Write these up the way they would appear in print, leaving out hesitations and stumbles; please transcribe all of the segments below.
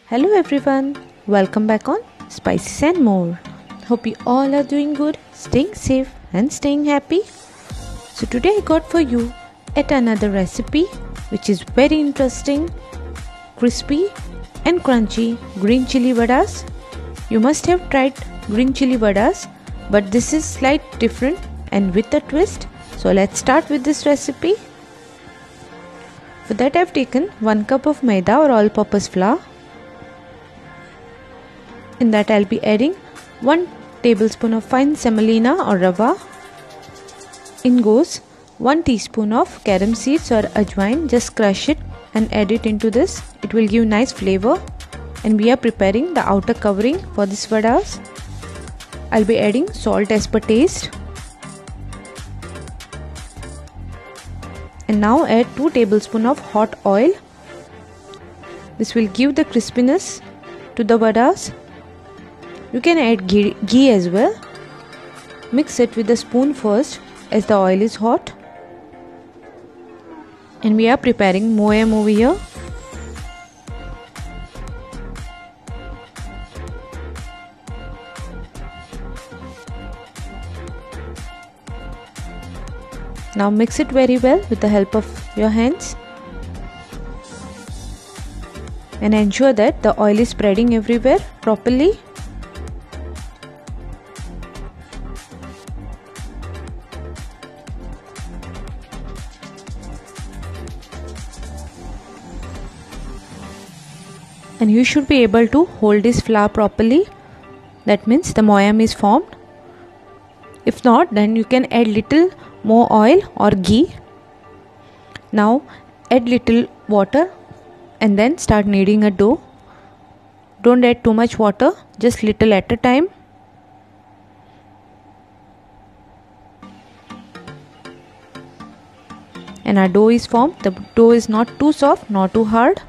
Hello everyone, welcome back on Spices and More. Hope you all are doing good, staying safe and staying happy. So today I got for you yet another recipe which is very interesting, crispy and crunchy green chili vadas. You must have tried green chili vadas, but this is slightly different and with a twist. So let's start with this recipe. For that I have taken 1 cup of maida or all-purpose flour. In that I'll be adding 1 tablespoon of fine semolina or rava. In goes 1 teaspoon of carom seeds or ajwain. Just crush it and add it into this. It will give nice flavor. And we are preparing the outer covering for this vadas. I'll be adding salt as per taste. And now add 2 tablespoons of hot oil. This will give the crispiness to the vadas. You can add ghee as well. Mix it with a spoon first as the oil is hot. And we are preparing moyam over here. Now mix it very well with the help of your hands. And ensure that the oil is spreading everywhere properly. And you should be able to hold this flour properly. That means the moyam is formed. If not, then you can add little more oil or ghee. Now add little water and then start kneading a dough. Don't add too much water, just little at a time. And our dough is formed. The dough is not too soft, not too hard.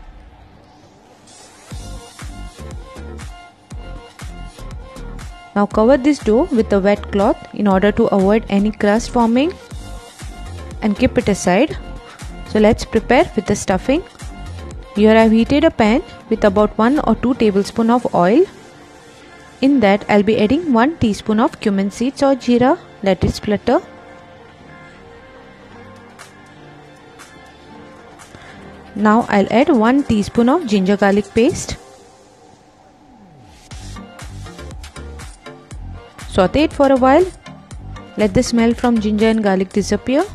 Now cover this dough with a wet cloth in order to avoid any crust forming and keep it aside. So let's prepare with the stuffing. Here I have heated a pan with about 1 or 2 tablespoons of oil. In that I'll be adding 1 teaspoon of cumin seeds or jeera. Let it splutter. Now I'll add 1 teaspoon of ginger garlic paste. Saute it for a while. Let the smell from ginger and garlic disappear.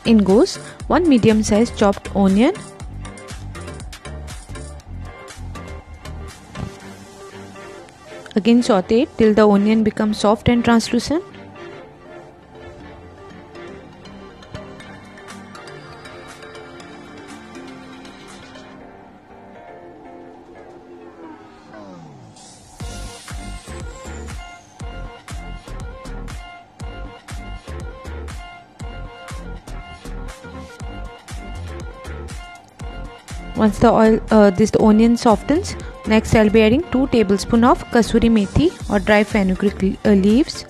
In goes 1 medium-sized chopped onion. Again saute it till the onion becomes soft and translucent. Once the onion softens, next I'll be adding 2 tablespoons of kasuri methi or dry fenugreek leaves.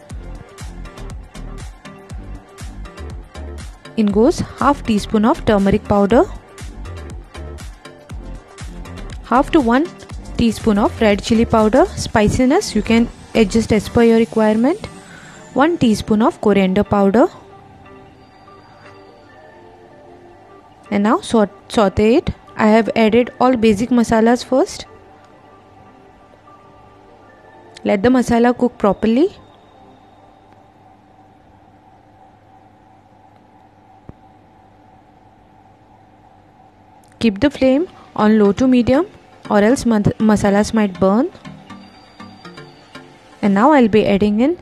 In goes half teaspoon of turmeric powder, half to 1 teaspoon of red chili powder. Spiciness you can adjust as per your requirement. 1 teaspoon of coriander powder. And now saute it. I have added all basic masalas first. Let the masala cook properly. Keep the flame on low to medium or else masalas might burn. And now I'll be adding in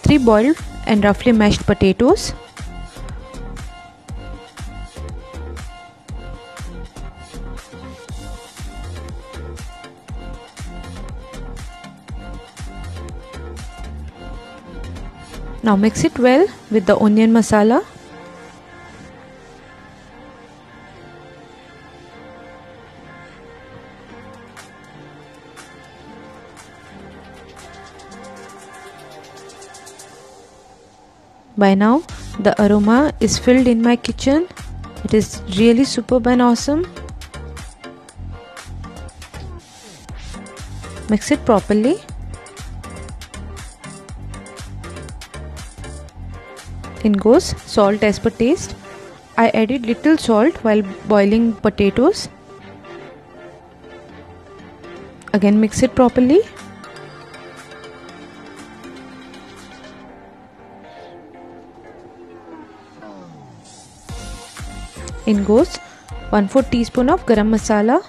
3 boiled and roughly mashed potatoes. Now mix it well with the onion masala. By now the aroma is filled in my kitchen. It is really superb and awesome. Mix it properly. In goes salt as per taste. I added little salt while boiling potatoes. Again mix it properly. In goes 1/4 teaspoon of garam masala.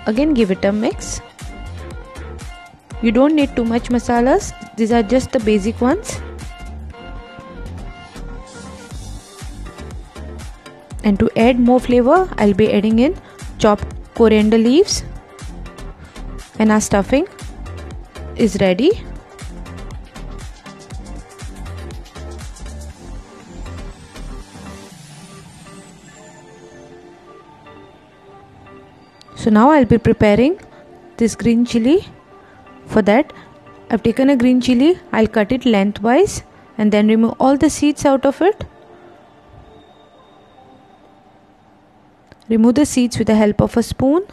Again give it a mix. You don't need too much masalas, these are just the basic ones. And to add more flavor, I'll be adding in chopped coriander leaves. And our stuffing is ready. So now I'll be preparing this green chili. For that, I've taken a green chili, I'll cut it lengthwise and then remove all the seeds out of it. Remove the seeds with the help of a spoon.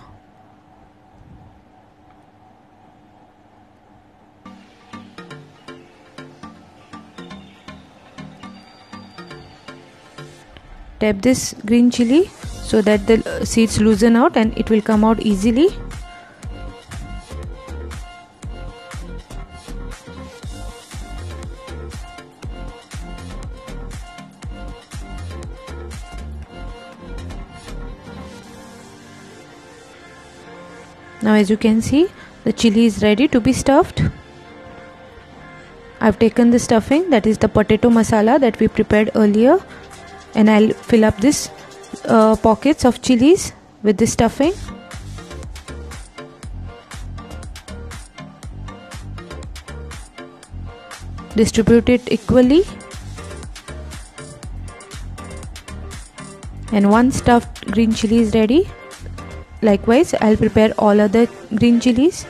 Tap this green chili so that the seeds loosen out and it will come out easily. Now as you can see, the chili is ready to be stuffed. I've taken the stuffing, that is the potato masala that we prepared earlier, and I'll fill up this pockets of chilies with the stuffing. Distribute it equally. And one stuffed green chili is ready. Likewise, I'll prepare all other green chilies.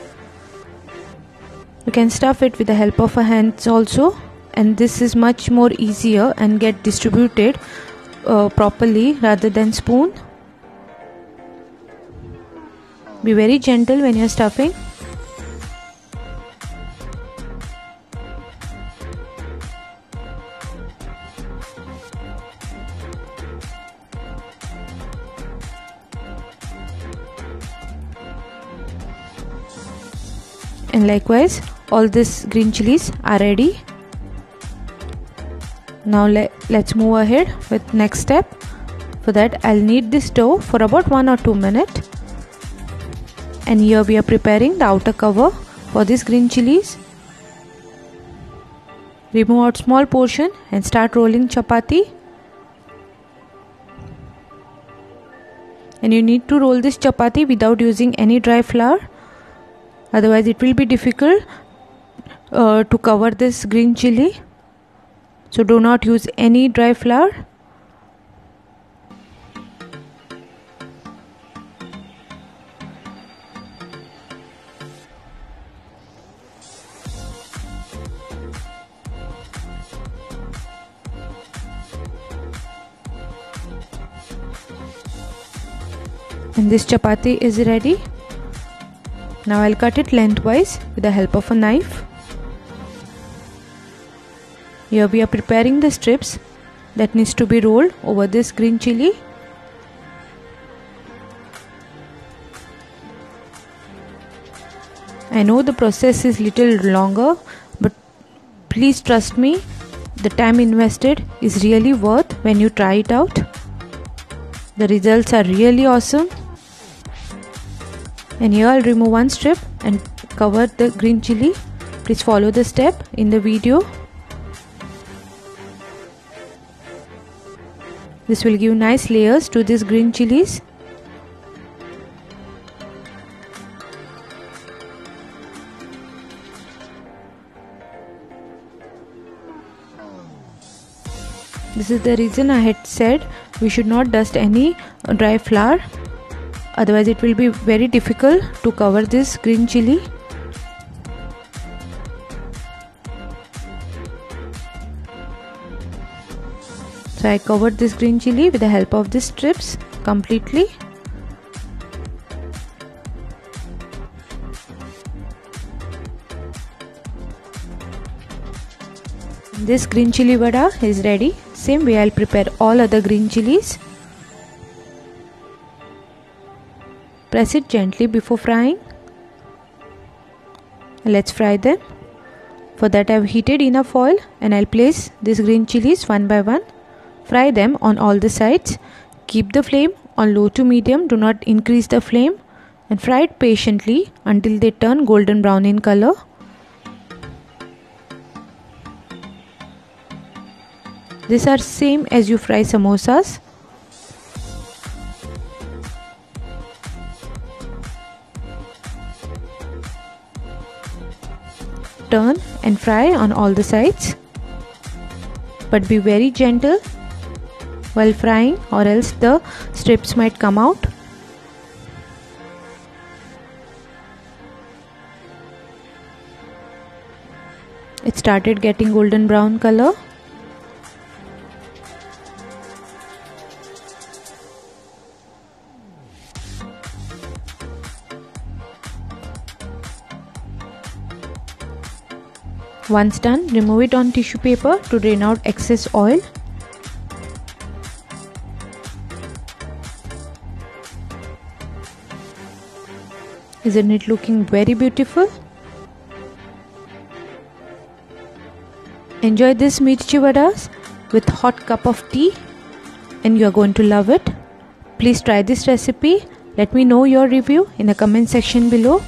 You can stuff it with the help of a hands also, and this is much more easier and get distributed properly rather than spoon. Be very gentle when you're stuffing. And likewise, all these green chilies are ready. Now let's move ahead with next step. For that, I'll knead this dough for about 1 or 2 minutes. And here we are preparing the outer cover for these green chilies. Remove out small portion and start rolling chapati. And you need to roll this chapati without using any dry flour. Otherwise it will be difficult to cover this green chili. So do not use any dry flour. And this chapati is ready. Now I'll cut it lengthwise with the help of a knife. Here we are preparing the strips that needs to be rolled over this green chili. I know the process is little longer, but please trust me, the time invested is really worth when you try it out. The results are really awesome. And here I'll remove one strip and cover the green chili. Please follow the step in the video. This will give nice layers to these green chilies. This is the reason I had said we should not dust any dry flour. Otherwise it will be very difficult to cover this green chili. So I covered this green chili with the help of these strips completely. This green chili vada is ready. Same way I'll prepare all other green chilies. Press it gently before frying. Let's fry them. For that I've heated enough oil and I'll place these green chilies one by one. Fry them on all the sides. Keep the flame on low to medium. Do not increase the flame. And fry it patiently until they turn golden brown in color. These are same as you fry samosas. Turn and fry on all the sides, but be very gentle while frying or else the strips might come out. It started getting golden brown color. Once done, remove it on tissue paper to drain out excess oil. Isn't it looking very beautiful? Enjoy this mirchi vadas with hot cup of tea and you are going to love it. Please try this recipe. Let me know your review in the comment section below.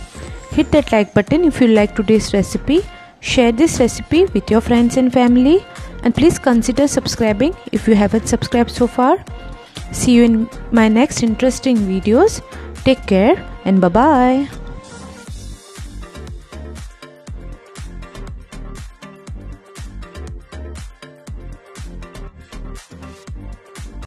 Hit that like button if you like today's recipe. Share this recipe with your friends and family, and please consider subscribing if you haven't subscribed so far. See you in my next interesting videos. Take care and bye bye.